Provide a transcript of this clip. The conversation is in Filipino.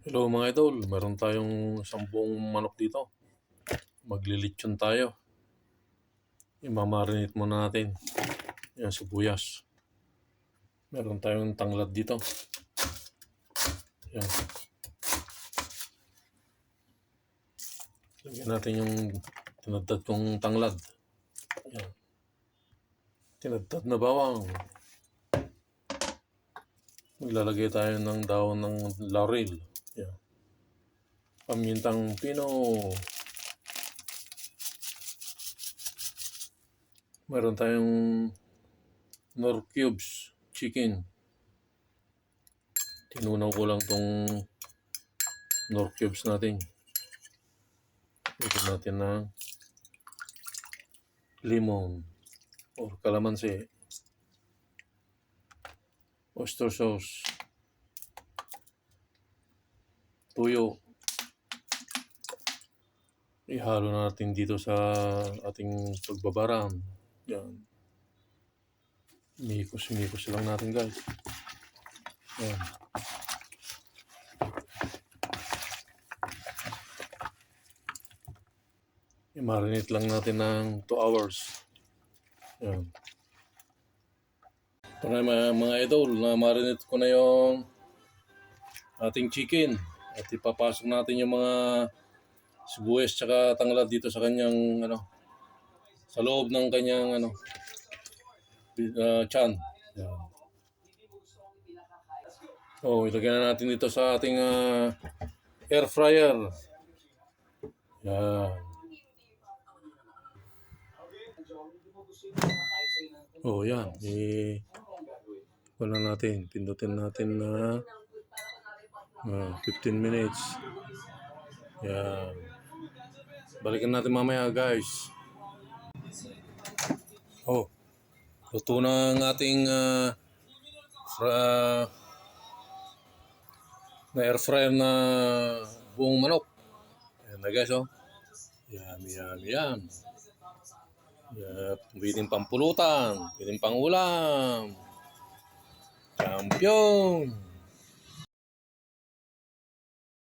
Hello mga idol, meron tayong 10 manok dito. Maglilitsyon tayo. Imamarinate muna natin. Yan, sibuyas. Meron tayong tanglad dito. Yan. Lagyan natin yung tinadtad kong tanglad. Yan. Tinadtad na bawang. Maglalagay tayo ng dahon ng laurel. Yan. Pamintang pino. Meron tayong Knorr cubes chicken. Tinunaw ko lang tong Knorr cubes natin. Lagyan natin ng lemon or kalamansi. Oyster sauce. Tuyo. Ihalo natin dito sa ating pagbabaram. Yan. Mikos lang natin guys. Yan. I-marinate lang natin ng 2 hours. Yan. Ito na mga idol, na-marinate ko na yung ating chicken. At ipapasok natin yung mga sibuyas tsaka tanglad dito sa kanyang sa loob ng kanyang tiyan. Yan. Ilagay na natin dito sa ating air fryer. Yan. Yan. Wala natin. Pindutin natin na 15 minutes. Yan. Balikan natin mamaya guys. Luto na ang ating na air fryer na buong manok. Ayan na guys Yan. Yan. Pwedeng pampulutan, pwedeng pangulam. Champion!